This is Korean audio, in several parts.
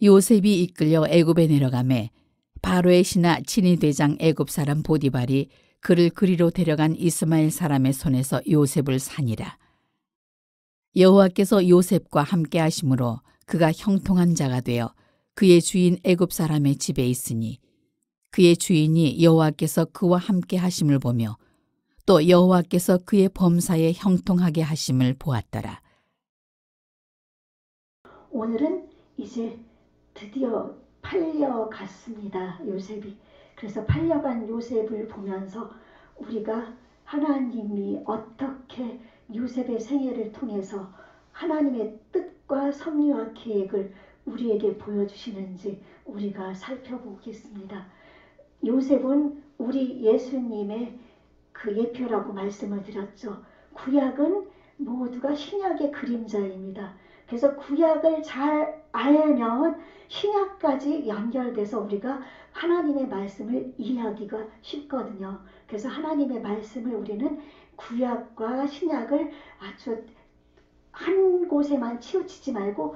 요셉이 이끌려 애굽에 내려가매 바로의 신하 친위대장 애굽 사람 보디발이 그를 그리로 데려간 이스마엘 사람의 손에서 요셉을 산이라. 여호와께서 요셉과 함께 하심으로 그가 형통한 자가 되어 그의 주인 애굽 사람의 집에 있으니 그의 주인이 여호와께서 그와 함께 하심을 보며 또 여호와께서 그의 범사에 형통하게 하심을 보았더라. 오늘은 이제 드디어 팔려갔습니다. 요셉이. 그래서 팔려간 요셉을 보면서 우리가 하나님이 어떻게 요셉의 생애를 통해서 하나님의 뜻과 섭리와 계획을 우리에게 보여주시는지 우리가 살펴보겠습니다. 요셉은 우리 예수님의 그 예표라고 말씀을 드렸죠. 구약은 모두가 신약의 그림자입니다. 그래서 구약을 잘 알면 신약까지 연결돼서 우리가 하나님의 말씀을 이해하기가 쉽거든요. 그래서 하나님의 말씀을 우리는 구약과 신약을 아주 한 곳에만 치우치지 말고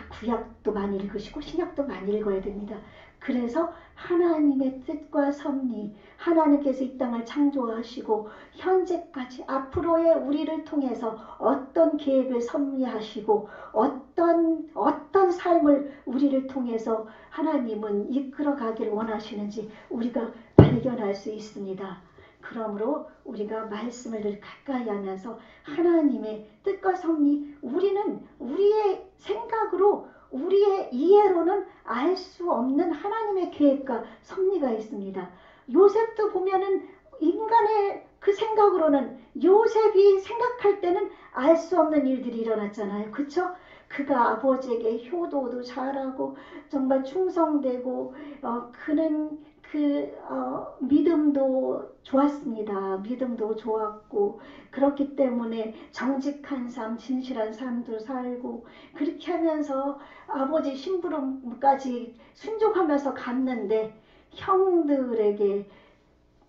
구약도 많이 읽으시고 신약도 많이 읽어야 됩니다. 그래서 하나님의 뜻과 섭리, 하나님께서 이 땅을 창조하시고 현재까지 앞으로의 우리를 통해서 어떤 계획을 섭리하시고 어떤 삶을 우리를 통해서 하나님은 이끌어가기를 원하시는지 우리가 발견할 수 있습니다. 그러므로 우리가 말씀을 늘 가까이 하면서 하나님의 뜻과 섭리, 우리는 우리의 생각으로 우리의 이해로는 알 수 없는 하나님의 계획과 섭리가 있습니다. 요셉도 보면은 인간의 그 생각으로는 요셉이 생각할 때는 알 수 없는 일들이 일어났잖아요. 그쵸? 그가 아버지에게 효도도 잘하고 정말 충성되고 그는 믿음도 좋았습니다. 믿음도 좋았고 그렇기 때문에 정직한 삶, 진실한 삶도 살고 그렇게 하면서 아버지 심부름까지 순종하면서 갔는데 형들에게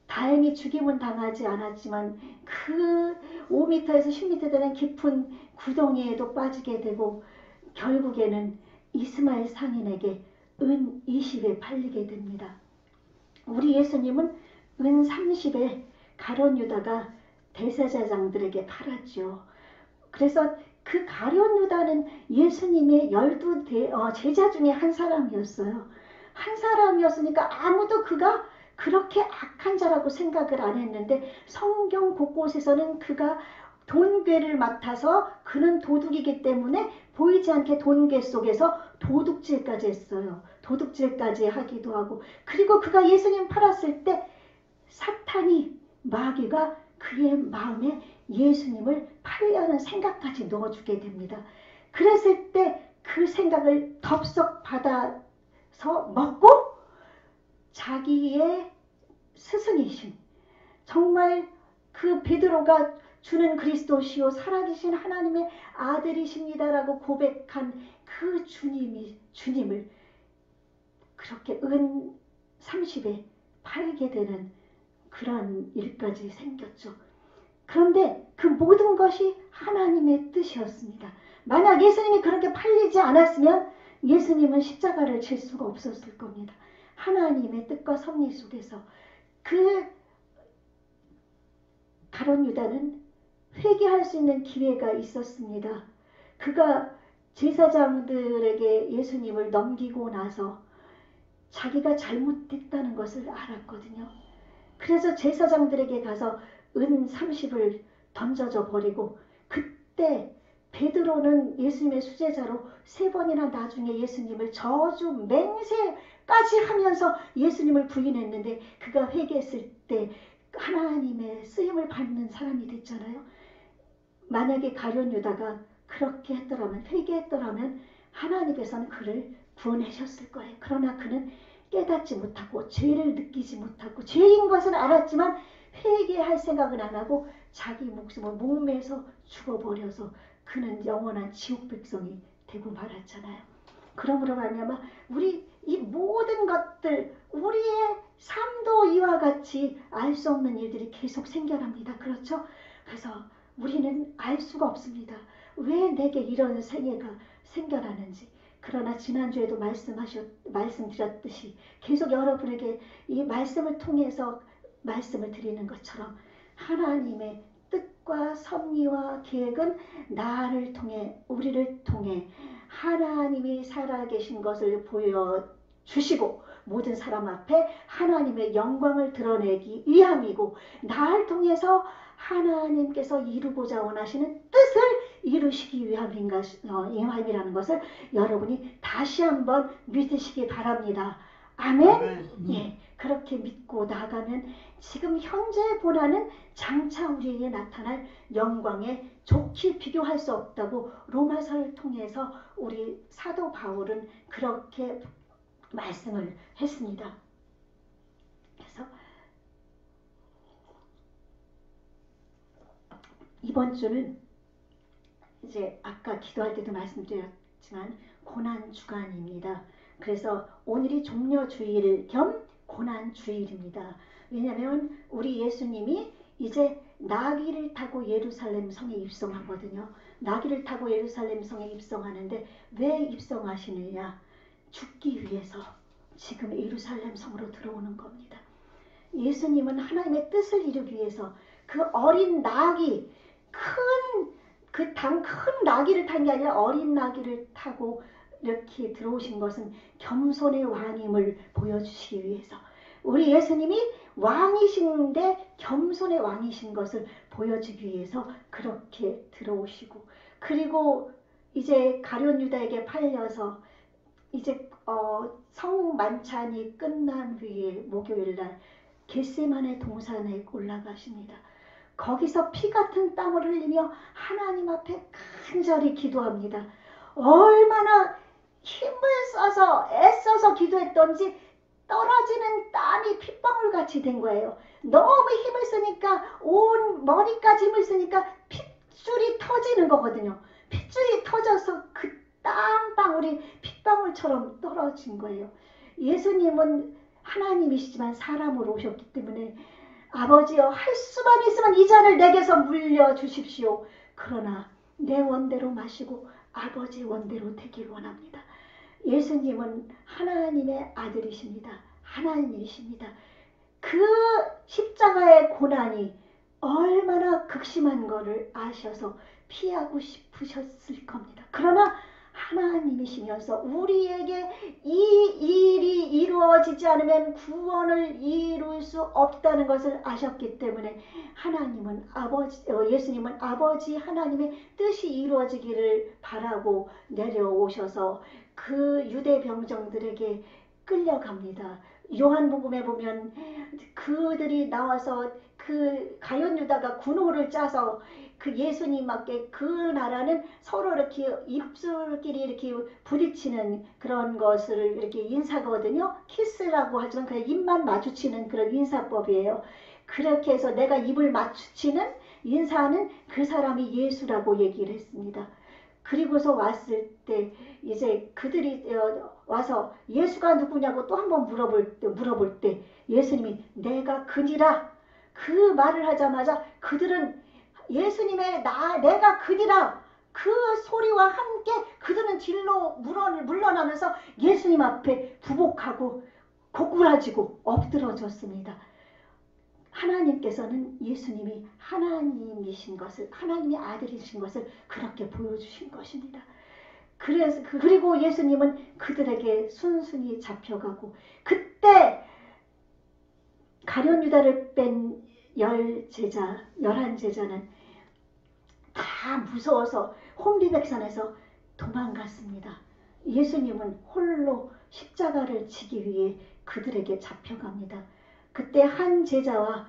다행히 죽임은 당하지 않았지만 그 5m에서 10m 되는 깊은 구덩이에도 빠지게 되고 결국에는 이스마엘 상인에게 은 20에 팔리게 됩니다. 우리 예수님은 은 30에 가룟 유다가 대제사장들에게 팔았죠. 그래서 그 가룟 유다는 예수님의 12 제자 중에 한 사람이었어요. 한 사람이었으니까 아무도 그가 그렇게 악한 자라고 생각을 안 했는데 성경 곳곳에서는 그가 돈괴를 맡아서 그는 도둑이기 때문에 보이지 않게 돈괴 속에서 도둑질까지 했어요. 도둑질까지 하기도 하고 그리고 그가 예수님 팔았을 때 사탄이 마귀가 그의 마음에 예수님을 팔려는 생각까지 넣어주게 됩니다. 그랬을 때 그 생각을 덥석 받아서 먹고 자기의 스승이신 정말 그 베드로가 주는 그리스도시요 살아계신 하나님의 아들이십니다라고 고백한 그 주님을 그렇게 은 30에 팔게 되는 그런 일까지 생겼죠. 그런데 그 모든 것이 하나님의 뜻이었습니다. 만약 예수님이 그렇게 팔리지 않았으면 예수님은 십자가를 질 수가 없었을 겁니다. 하나님의 뜻과 섭리 속에서 그 가룟 유다는 회개할 수 있는 기회가 있었습니다. 그가 제사장들에게 예수님을 넘기고 나서 자기가 잘못했다는 것을 알았거든요. 그래서 제사장들에게 가서 은 30을 던져줘 버리고 그때 베드로는 예수님의 수제자로 3번이나 나중에 예수님을 저주 맹세까지 하면서 예수님을 부인했는데 그가 회개했을 때 하나님의 쓰임을 받는 사람이 됐잖아요. 만약에 가룟 유다가 그렇게 했더라면 회개했더라면 하나님께서는 그를 구원하셨을 거예요. 그러나 그는 깨닫지 못하고 죄를 느끼지 못하고 죄인 것은 알았지만 회개할 생각은 안 하고 자기 목숨을 목매서 죽어버려서 그는 영원한 지옥 백성이 되고 말았잖아요. 그러므로 말미암아 우리 이 모든 것들 우리의 삶도 이와 같이 알 수 없는 일들이 계속 생겨납니다. 그렇죠? 그래서 우리는 알 수가 없습니다. 왜 내게 이런 생애가 생겨나는지. 그러나 지난주에도 말씀드렸듯이 계속 여러분에게 이 말씀을 통해서 말씀을 드리는 것처럼 하나님의 뜻과 섭리와 계획은 나를 통해, 우리를 통해 하나님이 살아계신 것을 보여주시고 모든 사람 앞에 하나님의 영광을 드러내기 위함이고, 나를 통해서 하나님께서 이루고자 원하시는 뜻을 이루시기 위함이라는 것을 여러분이 다시 한번 믿으시기 바랍니다. 아멘. 예, 그렇게 믿고 나가면 지금 현재 보라는 장차 우리에게 나타날 영광에 좋게 비교할 수 없다고 로마서를 통해서 우리 사도 바울은 그렇게 말씀을 했습니다. 그래서 이번 주는 이제 아까 기도할 때도 말씀드렸지만 고난 주간입니다. 그래서 오늘이 종려주일 겸 고난주일입니다. 왜냐하면 우리 예수님이 이제 나귀를 타고 예루살렘 성에 입성하거든요. 나귀를 타고 예루살렘 성에 입성하는데 왜 입성하시느냐? 죽기 위해서 지금 예루살렘 성으로 들어오는 겁니다. 예수님은 하나님의 뜻을 이루기 위해서 그 어린 나귀, 큰 나귀를 탄 게 아니라 어린 나귀를 타고 이렇게 들어오신 것은 겸손의 왕임을 보여주시기 위해서, 우리 예수님이 왕이신데 겸손의 왕이신 것을 보여주기 위해서 그렇게 들어오시고, 그리고 이제 가룟 유다에게 팔려서 이제 성 만찬이 끝난 후에 목요일날 겟세마네 동산에 올라가십니다. 거기서 피 같은 땀을 흘리며 하나님 앞에 간절히 기도합니다. 얼마나 힘을 써서 애써서 기도했던지 떨어지는 땀이 핏방울같이 된 거예요. 너무 힘을 쓰니까 온 머리까지 힘을 쓰니까 핏줄이 터지는 거거든요. 핏줄이 터져서 그 땀방울이 핏방울처럼 떨어진 거예요. 예수님은 하나님이시지만 사람으로 오셨기 때문에 아버지여, 할 수만 있으면 이 잔을 내게서 물려주십시오. 그러나 내 원대로 마시고 아버지 원대로 되길 원합니다. 예수님은 하나님의 아들이십니다. 하나님이십니다. 그 십자가의 고난이 얼마나 극심한 것을 아셔서 피하고 싶으셨을 겁니다. 그러나 하나님이시면서 우리에게 이 일이 이루어지지 않으면 구원을 이룰 수 없다는 것을 아셨기 때문에 예수님은 아버지 하나님의 뜻이 이루어지기를 바라고 내려오셔서 그 유대 병정들에게 끌려갑니다. 요한복음에 보면 그들이 나와서 그 가룟 유다가 군호를 짜서 그 예수님께, 그 나라는 서로 이렇게 입술끼리 이렇게 부딪히는 그런 것을 이렇게 인사거든요. 키스라고 하지만 그냥 입만 마주치는 그런 인사법이에요. 그렇게 해서 내가 입을 마주치는 인사하는 그 사람이 예수라고 얘기를 했습니다. 그리고서 왔을 때 이제 그들이 와서 예수가 누구냐고 또 한번 물어볼 때 예수님이 내가 그니라, 그 말을 하자마자 그들은 예수님의 내가 그니라 그 소리와 함께 그들은 뒤로 물러나면서 예수님 앞에 부복하고 고꾸라지고 엎드러졌습니다. 하나님께서는 예수님이 하나님이신 것을, 하나님의 아들이신 것을 그렇게 보여주신 것입니다. 그리고 예수님은 그들에게 순순히 잡혀가고, 그때 가룟 유다를 뺀 11제자는 다 무서워서 혼비백산해서 도망갔습니다. 예수님은 홀로 십자가를 지기 위해 그들에게 잡혀갑니다. 그때 한 제자와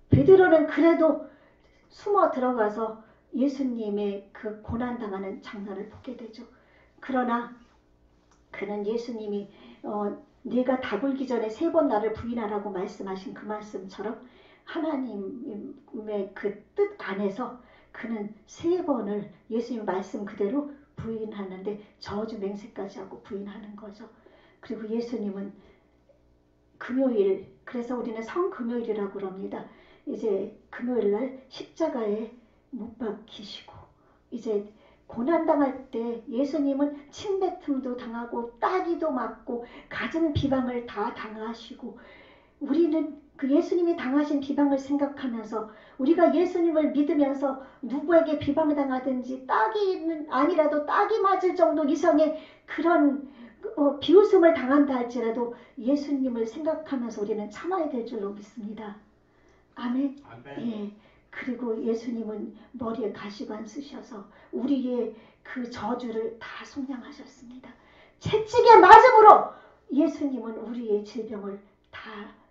베드로는 그래도 숨어 들어가서 예수님의 그 고난당하는 장면을 보게 되죠. 그러나 그는 예수님이 네가 다굴기 전에 3번 나를 부인하라고 말씀하신 그 말씀처럼 하나님의 그 뜻 안에서 그는 3번을 예수님 말씀 그대로 부인하는데 저주 맹세까지 하고 부인하는 거죠. 그리고 예수님은 금요일, 그래서 우리는 성금요일이라고 그럽니다. 이제 금요일날 십자가에 못 박히시고 이제 고난당할 때 예수님은 침뱉음도 당하고 따기도 맞고 갖은 비방을 다 당하시고, 우리는 그 예수님이 당하신 비방을 생각하면서 우리가 예수님을 믿으면서 누구에게 비방당하든지 따기는 아니라도 따기 맞을 정도 이상의 그런 비웃음을 당한다 할지라도 예수님을 생각하면서 우리는 참아야 될 줄로 믿습니다. 아멘. 예. 그리고 예수님은 머리에 가시관 쓰셔서 우리의 그 저주를 다 속량하셨습니다. 채찍에 맞음으로 예수님은 우리의 질병을 다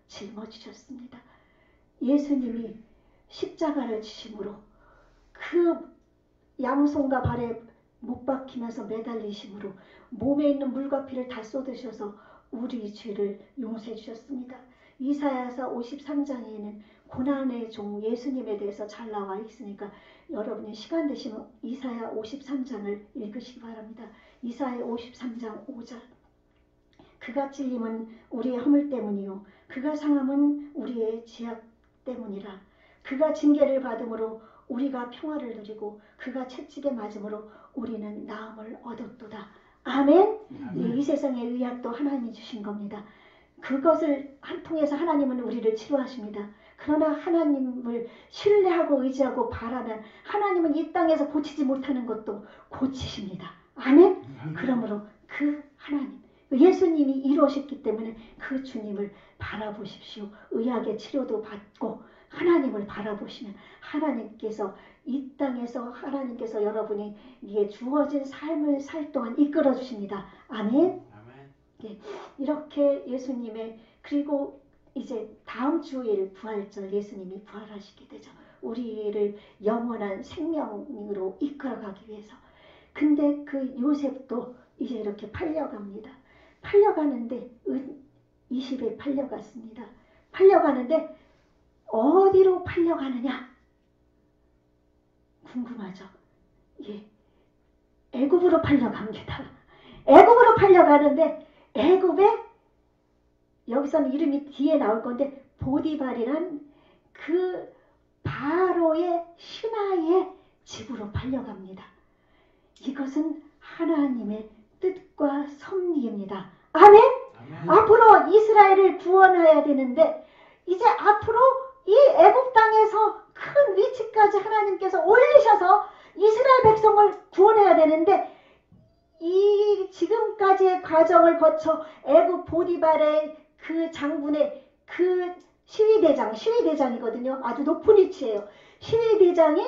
짊어지셨습니다. 예수님이 십자가를 지심으로 그 양손과 발에 못 박히면서 매달리심으로 몸에 있는 물과 피를 다 쏟으셔서 우리 죄를 용서해 주셨습니다. 이사야서 53장에는 고난의 종 예수님에 대해서 잘 나와 있으니까 여러분이 시간 되시면 이사야 53장을 읽으시기 바랍니다. 이사야 53장 5절. 그가 찔림은 우리의 허물 때문이요 그가 상함은 우리의 죄악 때문이라. 그가 징계를 받음으로 우리가 평화를 누리고 그가 채찍에 맞음으로 우리는 나음을 얻었도다. 아멘. 네, 이 세상의 의학도 하나님이 주신 겁니다. 그것을 통해서 하나님은 우리를 치료하십니다. 그러나 하나님을 신뢰하고 의지하고 바라면 하나님은 이 땅에서 고치지 못하는 것도 고치십니다. 아멘. 그러므로 그 하나님, 예수님이 이루셨기 때문에 그 주님을 바라보십시오. 의학의 치료도 받고 하나님을 바라보시면 하나님께서 이 땅에서 하나님께서 여러분이 이게 주어진 삶을 살 동안 이끌어 주십니다. 아멘. 네, 이렇게 예수님의, 그리고 이제 다음 주일 부활절 예수님이 부활하시게 되죠. 우리를 영원한 생명으로 이끌어가기 위해서. 근데 그 요셉도 이제 이렇게 팔려갑니다. 팔려가는데 20에 팔려갔습니다. 팔려가는데 어디로 팔려가느냐? 궁금하죠? 예, 애굽으로 팔려갑니다. 애굽으로 팔려가는데 애굽에 여기서는 이름이 뒤에 나올 건데 보디발이란 그 바로의 신하의 집으로 팔려갑니다. 이것은 하나님의 뜻과 섭리입니다. 아멘? 아멘. 앞으로 이스라엘을 구원해야 되는데 이제 앞으로 이 애굽 땅에서 큰 위치까지 하나님께서 올리셔서 이스라엘 백성을 구원해야 되는데 이 지금까지의 과정을 거쳐 애굽 보디발의 그 장군의 그 시위대장이거든요. 아주 높은 위치예요. 시위대장인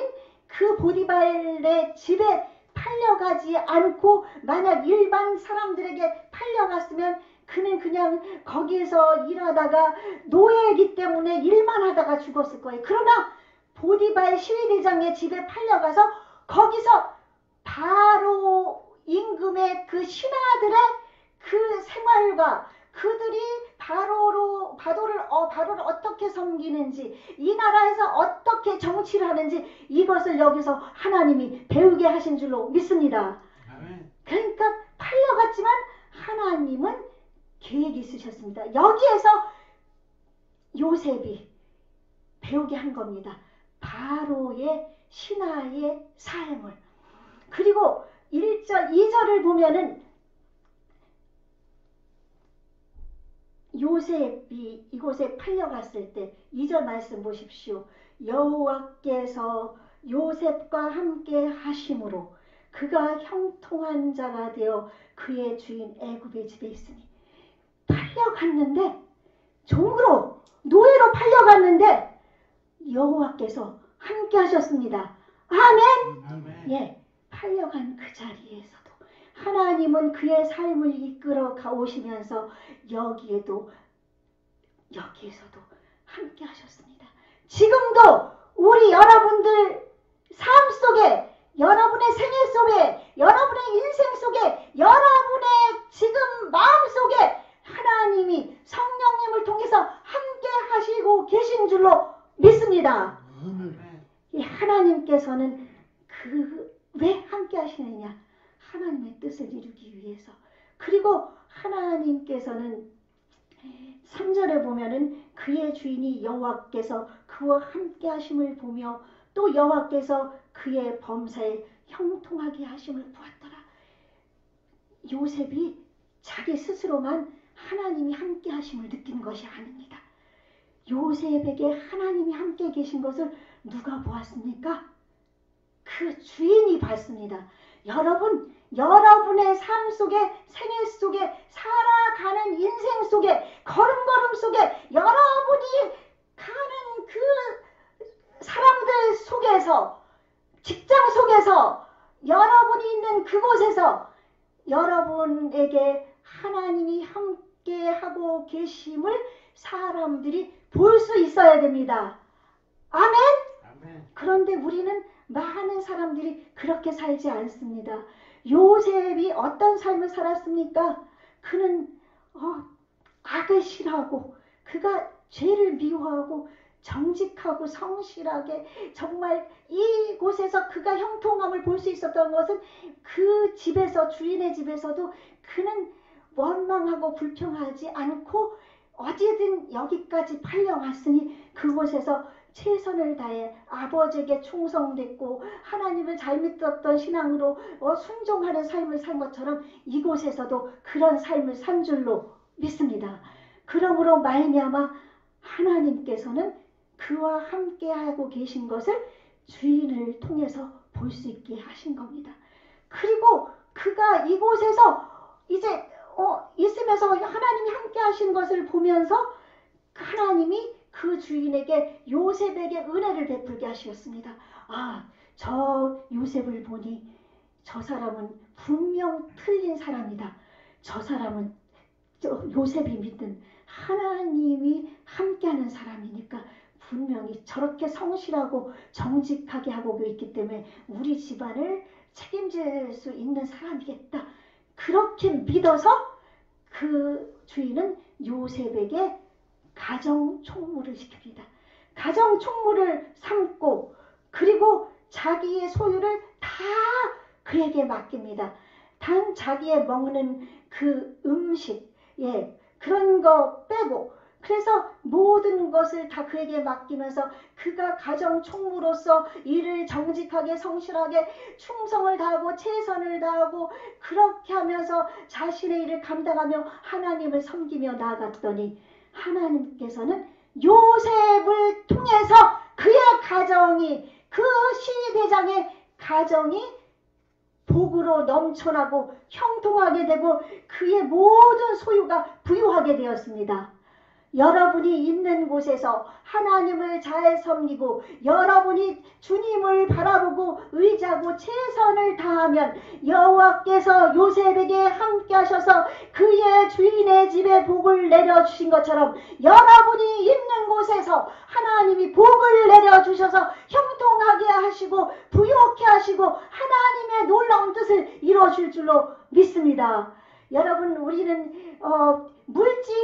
그 보디발의 집에 팔려가지 않고 만약 일반 사람들에게 팔려갔으면 그는 그냥 거기에서 일하다가 노예이기 때문에 일만 하다가 죽었을 거예요. 그러나 보디발 시위대장의 집에 팔려가서 거기서 바로 임금의 그 신하들의 그 생활과 그들이 바로를 어떻게 섬기는지 이 나라에서 어떻게 정치를 하는지 이것을 여기서 하나님이 배우게 하신 줄로 믿습니다. 그러니까 팔려갔지만 하나님은 계획이 있으셨습니다. 여기에서 요셉이 배우게 한 겁니다. 바로의 신하의 삶을. 그리고 1절, 2절을 보면은 요셉이 이곳에 팔려갔을 때 2절 말씀 보십시오. 여호와께서 요셉과 함께 하심으로 그가 형통한 자가 되어 그의 주인 애굽의 집에 있으니. 팔려갔는데 종으로 노예로 팔려갔는데 여호와께서 함께 하셨습니다. 아멘. 아멘. 예, 팔려간 그 자리에서도 하나님은 그의 삶을 이끌어 가오시면서 여기에서도 함께 하셨습니다. 지금도 우리 여러분들 삶 속에, 여러분의 생애 속에, 여러분의 인생 속에, 여러분의 지금 마음 속에 하나님이 성령님을 통해서 함께 하시고 계신 줄로 믿습니다. 이 하나님께서는 왜 함께 하시느냐? 하나님의 뜻을 이루기 위해서. 그리고 하나님께서는 3절에 보면은 그의 주인이 여호와께서 그와 함께 하심을 보며 또 여호와께서 그의 범사에 형통하게 하심을 보았더라. 요셉이 자기 스스로만 하나님이 함께 하심을 느낀 것이 아닙니다. 요셉에게 하나님이 함께 계신 것을 누가 보았습니까? 그 주인이 봤습니다. 여러분, 여러분의 삶 속에, 생애 속에, 살아가는 인생 속에, 걸음걸음 속에 여러분이 가는 그 사람들 속에서, 직장 속에서, 여러분이 있는 그곳에서 여러분에게 하나님이 함께하고 계심을 사람들이 볼 수 있어야 됩니다. 아멘? 아멘. 그런데 우리는 많은 사람들이 그렇게 살지 않습니다. 요셉이 어떤 삶을 살았습니까? 그는 악을 싫어하고 그가 죄를 미워하고 정직하고 성실하게 정말 이곳에서 그가 형통함을 볼 수 있었던 것은 그 집에서, 주인의 집에서도 그는 원망하고 불평하지 않고 어디든 여기까지 팔려왔으니 그곳에서 최선을 다해 아버지에게 충성됐고 하나님을 잘 믿었던 신앙으로 순종하는 삶을 산 것처럼 이곳에서도 그런 삶을 산 줄로 믿습니다. 그러므로 말미암아 하나님께서는 그와 함께하고 계신 것을 주인을 통해서 볼 수 있게 하신 겁니다. 그리고 그가 이곳에서 이제 있으면서 하나님이 함께 하신 것을 보면서 하나님이 그 주인에게 요셉에게 은혜를 베풀게 하셨습니다. 저 요셉을 보니 저 사람은 분명 틀린 사람이다. 저 사람은 요셉이 믿는 하나님이 함께하는 사람이니까 분명히 저렇게 성실하고 정직하게 하고 있기 때문에 우리 집안을 책임질 수 있는 사람이겠다. 그렇게 믿어서 그 주인은 요셉에게 가정 총무를 시킵니다. 가정 총무를 삼고 그리고 자기의 소유를 다 그에게 맡깁니다. 단 자기의 먹는 그 음식, 그런 거 빼고 그래서 모든 것을 다 그에게 맡기면서 그가 가정 총무로서 일을 정직하게 성실하게 충성을 다하고 최선을 다하고 그렇게 하면서 자신의 일을 감당하며 하나님을 섬기며 나아갔더니 하나님께서는 요셉을 통해서 그의 가정이, 그 시대장의 가정이 복으로 넘쳐나고 형통하게 되고 그의 모든 소유가 부유하게 되었습니다. 여러분이 있는 곳에서 하나님을 잘 섬기고 여러분이 주님을 바라보고 의지하고 최선을 다하면 여호와께서 요셉에게 함께 하셔서 그의 주인의 집에 복을 내려주신 것처럼 여러분이 있는 곳에서 하나님이 복을 내려주셔서 형통하게 하시고 부유하게 하시고 하나님의 놀라운 뜻을 이루어줄 줄로 믿습니다. 여러분, 우리는 물질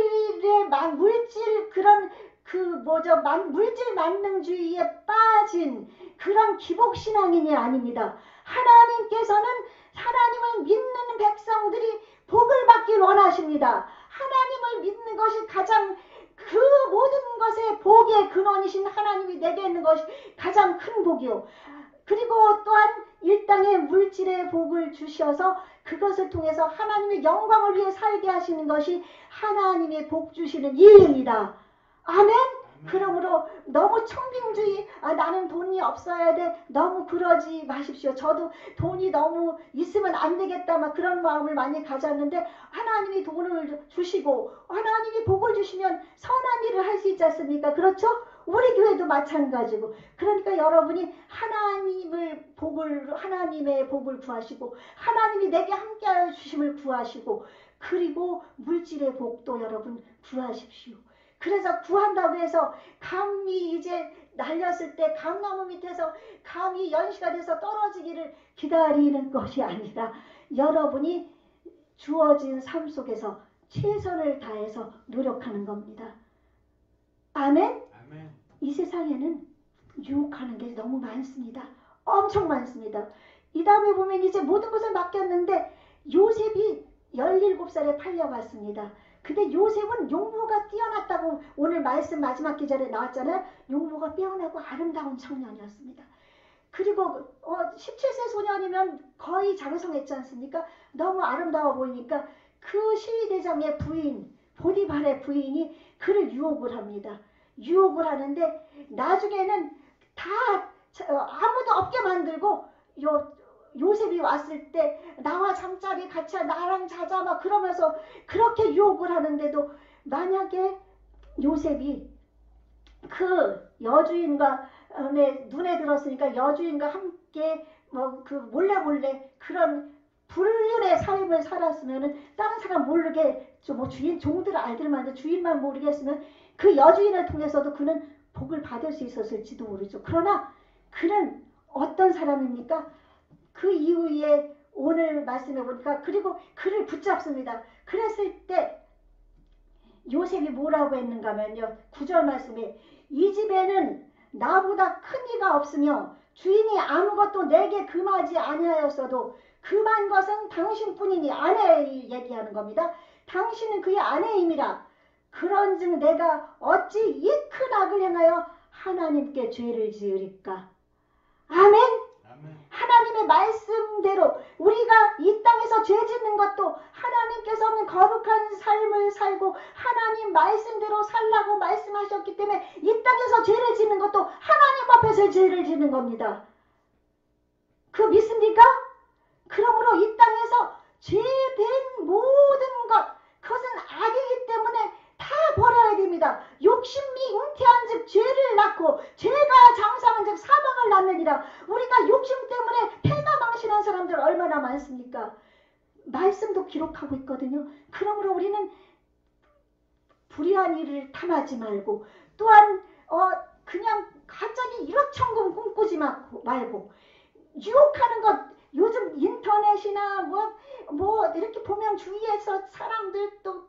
만능주의에 빠진 그런 기복신앙인이 아닙니다. 하나님께서는 하나님을 믿는 백성들이 복을 받길 원하십니다. 하나님을 믿는 것이 가장 그 모든 것의 복의 근원이신 하나님이 내게 있는 것이 가장 큰 복이요. 그리고 또한 이 땅에 물질의 복을 주셔서 그것을 통해서 하나님의 영광을 위해 살게 하시는 것이 하나님의 복 주시는 이유입니다. 아멘? 그러므로 너무 청빙주의, 나는 돈이 없어야 돼, 너무 그러지 마십시오. 저도 돈이 너무 있으면 안 되겠다 막 그런 마음을 많이 가졌는데 하나님이 돈을 주시고 하나님이 복을 주시면 선한 일을 할 수 있지 않습니까? 그렇죠? 우리 교회도 마찬가지고. 그러니까 여러분이 하나님의 복을 구하시고 하나님이 내게 함께하여 주심을 구하시고 그리고 물질의 복도 여러분 구하십시오. 그래서 구한다고 해서 감이 이제 날렸을 때 감나무 밑에서 감이 연시가 돼서 떨어지기를 기다리는 것이 아니라 여러분이 주어진 삶 속에서 최선을 다해서 노력하는 겁니다. 아멘? 아멘. 이 세상에는 유혹하는 게 너무 많습니다. 엄청 많습니다. 이 다음에 보면 이제 모든 것을 맡겼는데 요셉이 17살에 팔려갔습니다. 근데 요셉은 용모가 뛰어났다고 오늘 말씀 마지막 기절에 나왔잖아요. 용모가 뛰어나고 아름다운 청년이었습니다. 그리고 17세 소년이면 거의 장성했지 않습니까? 너무 아름다워 보이니까 그 시위대장의 부인, 보디발의 부인이 그를 유혹을 합니다. 유혹을 하는데 나중에는 다 아무도 없게 만들고 요셉이 왔을 때 나와 잠자리 같이 나랑 자자 막 그러면서 그렇게 유혹을 하는데도 만약에 요셉이 그 여주인과 눈에 들었으니까 여주인과 함께 그 몰래 그런 불륜의 삶을 살았으면은 다른 사람 모르게 뭐 주인 종들 알들만 주인만 모르게 했으면 그 여주인을 통해서도 그는 복을 받을 수 있었을지도 모르죠. 그러나 그는 어떤 사람입니까? 그 이후에 오늘 말씀해 보니까 그리고 그를 붙잡습니다. 그랬을 때 요셉이 뭐라고 했는가 하면요. 9절 말씀에 이 집에는 나보다 큰 이가 없으며 주인이 아무것도 내게 금하지 아니하였어도 금한 것은 당신뿐이니 아내 얘기하는 겁니다. 당신은 그의 아내임이라. 그런즉 내가 어찌 이 큰 악을 행하여 하나님께 죄를 지으리까. 아멘. 하나님의 말씀대로 우리가 이 땅에서 죄 짓는 것도 하나님께서는 거룩한 삶을 살고 하나님 말씀대로 살라고 말씀하셨기 때문에 이 땅에서 죄를 짓는 것도 하나님 앞에서 죄를 짓는 겁니다. 그거 믿습니까? 그러므로 이 땅에서 죄된 모든 것, 그것은 악이기 때문에 다 버려야 됩니다. 욕심이 잉태한 즉 죄를 낳고 죄가 장사한 즉 사망을 낳느니라. 우리가 욕심 때문에 패가 망신한 사람들 얼마나 많습니까? 말씀도 기록하고 있거든요. 그러므로 우리는 불의한 일을 탐하지 말고 또한 그냥 갑자기 1억 천금 꿈꾸지 말고 유혹하는 것, 요즘 인터넷이나 뭐 이렇게 보면 주위에서 사람들 또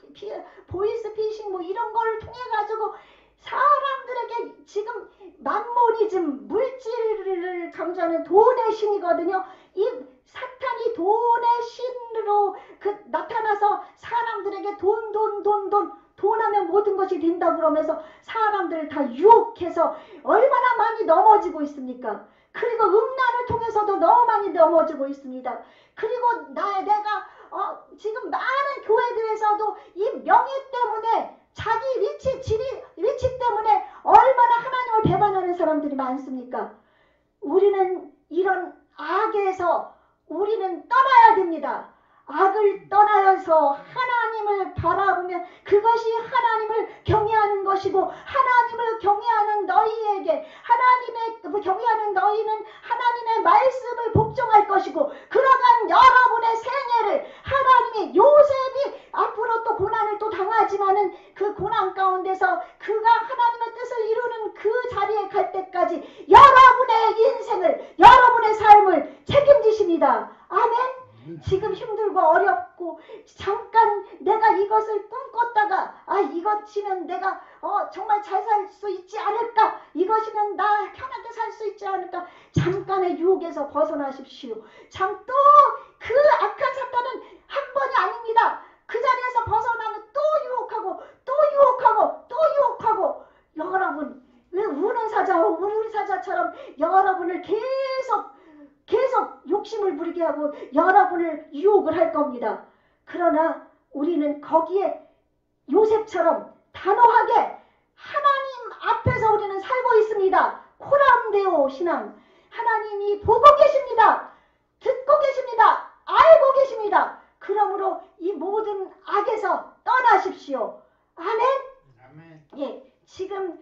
보이스피싱 뭐 이런 걸 통해 가지고 사람들에게 지금 만모니즘, 물질을 강조하는 돈의 신이거든요. 이 사탄이 돈의 신으로 나타나서 사람들에게 돈 하면 모든 것이 된다고 그러면서 사람들을 다 유혹해서 얼마나 많이 넘어지고 있습니까? 그리고 음란을 통해서도 너무 많이 넘어지고 있습니다. 그리고 내가 지금 많은 교회들에서도 이 명예 때문에 자기 위치 때문에 얼마나 하나님을 배반하는 사람들이 많습니까? 우리는 이런 악에서 우리는 떠나야 됩니다. 악을 떠나서 하나님을 바라보면 그것이 하나님을 경외하는 것이고 하나님을 경외하는 너희에게 하나님의 경외하는 너희는 하나님의 말씀을 복종할 것이고 그러한 여러분의 생애를 하나님이 요셉이 앞으로 또 고난을 또 당하지만은 그 고난 가운데서 그가 하나님의 뜻을 이루는 그 자리에 갈 때까지 여러분의 인생을 여러분의 삶을 책임지십니다. 아멘. 지금 힘들고 어렵고 잠깐 내가 이것을 꿈꿨다가 이것이면 내가 정말 잘 살 수 있지 않을까, 이것이면 나 편하게 살 수 있지 않을까, 잠깐의 유혹에서 벗어나십시오. 또 그 악한 사탄은 한 번이 아닙니다. 그 자리에서 벗어나면 또 유혹하고 또 유혹하고 또 유혹하고 여러분 왜 우는 사자처럼 여러분을 계속 욕심을 부리게 하고 여러분을 유혹을 할 겁니다. 그러나 우리는 거기에 요셉처럼 단호하게 하나님 앞에서 우리는 살고 있습니다. 코람데오 신앙. 하나님이 보고 계십니다. 듣고 계십니다. 알고 계십니다. 그러므로 이 모든 악에서 떠나십시오. 아멘. 예, 지금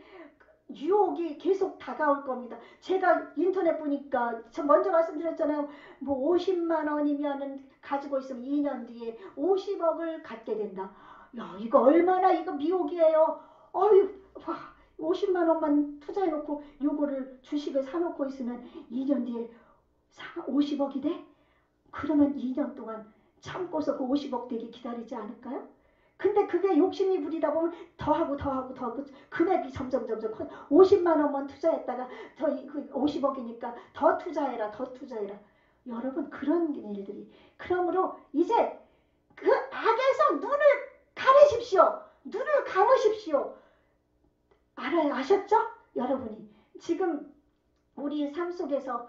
유혹이 계속 다가올 겁니다. 제가 인터넷 보니까 저 먼저 말씀드렸잖아요. 뭐 50만 원이면은 가지고 있으면 2년 뒤에 50억을 갖게 된다. 야, 이거 얼마나 이거 미혹이에요. 50만 원만 투자해놓고 요거를 주식을 사놓고 있으면 2년 뒤에 50억이 돼? 그러면 2년 동안 참고서 그 50억 되게 기다리지 않을까요? 근데 그게 욕심이 부리다 보면 더하고 금액이 점점 커. 50만 원만 투자했다가 더 50억이니까 더 투자해라. 여러분 그런 일들이. 그러므로 이제 그 악에서 눈을 가리십시오. 눈을 감으십시오. 아셨죠? 여러분이 지금 우리 삶 속에서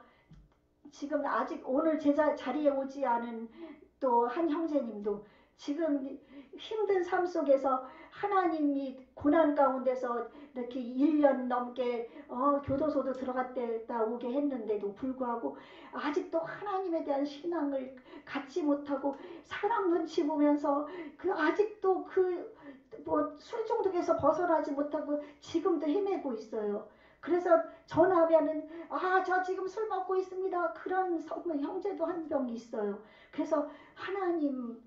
지금 아직 오늘 자리에 오지 않은 또 한 형제님도 지금 힘든 삶 속에서 하나님이 고난 가운데서 이렇게 1년 넘게 교도소도 들어갔다 오게 했는데도 불구하고 아직도 하나님에 대한 신앙을 갖지 못하고 사람 눈치 보면서 아직도 술 중독에서 벗어나지 못하고 지금도 헤매고 있어요. 그래서 전화하면은 저 지금 술 먹고 있습니다. 그런 형제도 한 명 있어요. 그래서 하나님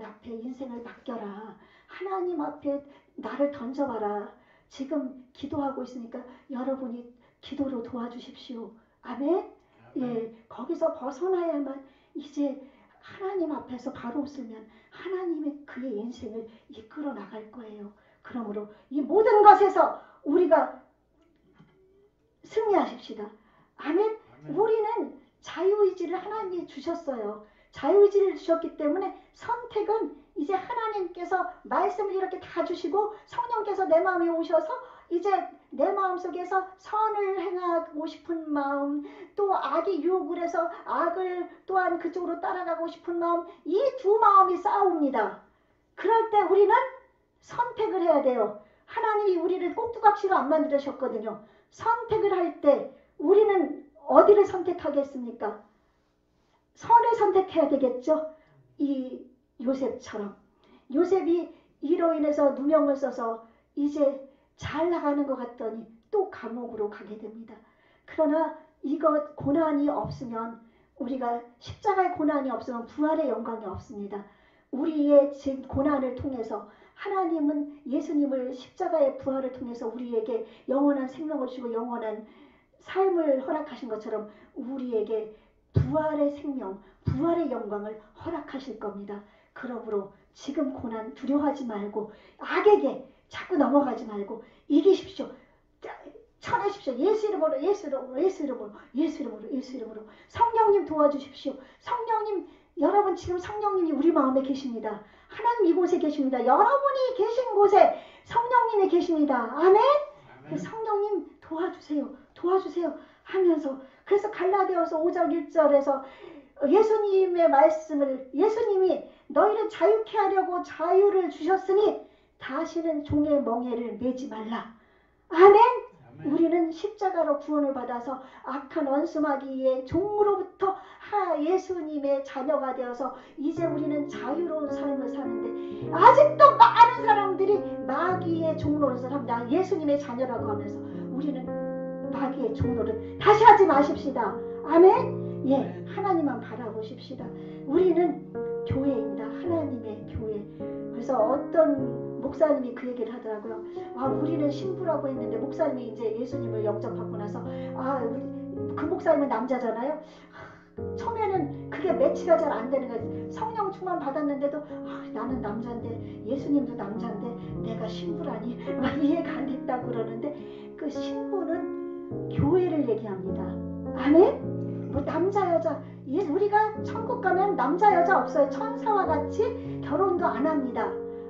앞에 인생을 맡겨라. 하나님 앞에 나를 던져봐라. 지금 기도하고 있으니까 여러분이 기도로 도와주십시오. 아멘? 예, 거기서 벗어나야만 이제 하나님 앞에서 바로 웃으면 하나님의 그의 인생을 이끌어 나갈 거예요. 그러므로 이 모든 것에서 우리가 승리하십시다. 아멘? 우리는 자유의지를 하나님이 주셨어요. 자유의지를 주셨기 때문에 선택은 이제 하나님께서 말씀을 이렇게 다 주시고 성령께서 내 마음에 오셔서 이제 내 마음속에서 선을 행하고 싶은 마음, 또 악이 유혹을 해서 악을 또한 그쪽으로 따라가고 싶은 마음, 이 두 마음이 싸웁니다. 그럴 때 우리는 선택을 해야 돼요. 하나님이 우리를 꼭두각시로 안 만드셨거든요. 선택을 할 때 우리는 어디를 선택하겠습니까? 선을 선택해야 되겠죠. 이 요셉처럼. 요셉이 이로 인해서 누명을 써서 이제 잘 나가는 것 같더니 또 감옥으로 가게 됩니다. 그러나 이것 고난이 없으면, 우리가 십자가의 고난이 없으면 부활의 영광이 없습니다. 우리의 고난을 통해서 하나님은 예수님을 십자가의 부활을 통해서 우리에게 영원한 생명을 주고 영원한 삶을 허락하신 것처럼 우리에게 부활의 생명, 부활의 영광을 허락하실 겁니다. 그러므로 지금 고난 두려워하지 말고 악에게 자꾸 넘어가지 말고 이기십시오. 쳐내십시오. 예수 이름으로, 예수 이름으로, 예수 이름으로, 예수 이름으로, 예수 이름으로. 성령님 도와주십시오. 성령님, 여러분 지금 성령님이 우리 마음에 계십니다. 하나님 이곳에 계십니다. 여러분이 계신 곳에 성령님이 계십니다. 아멘? 아멘. 성령님 도와주세요. 도와주세요 하면서, 그래서 갈라디아서 5장 1절에서 예수님의 말씀을, 예수님이 너희를 자유케 하려고 자유를 주셨으니 다시는 종의 멍에를 매지 말라. 아멘? 우리는 십자가로 구원을 받아서 악한 원수마귀의 종으로부터 예수님의 자녀가 되어서 이제 우리는 자유로운 삶을 사는데 아직도 많은 사람들이 마귀의 종노릇을 합니다. 예수님의 자녀라고 하면서 우리는 마귀의 종노릇 다시 하지 마십시다. 아멘? 예, 하나님만 바라보십시다. 우리는 교회입니다. 하나님의 교회. 그래서 어떤 목사님이 그 얘기를 하더라고요. 우리는 신부라고 했는데 목사님이 이제 예수님을 영접하고 나서 그 목사님은 남자잖아요. 처음에는 그게 매치가 잘 안 되는 거예요. 성령 충만 받았는데도 나는 남자인데 예수님도 남자인데 내가 신부라니 이해가 안 됐다고 그러는데, 그 신부는 교회를 얘기합니다. 아멘? 뭐 남자 여자, 우리가 천국 가면 남자 여자 없어요. 천사와 같이 결혼도 안 합니다.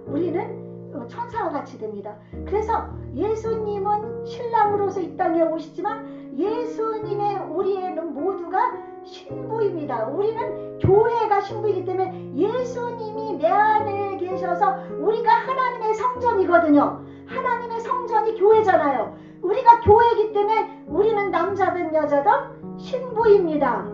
우리는 천사와 같이 됩니다. 그래서 예수님은 신랑으로서 이 땅에 오시지만 예수님의 우리는 모두가 신부입니다. 우리는 교회가 신부이기 때문에 예수님이 내 안에 계셔서 우리가 하나님의 성전이거든요. 하나님의 성전이 교회잖아요. 우리가 교회이기 때문에 우리는 남자든 여자든 신부입니다.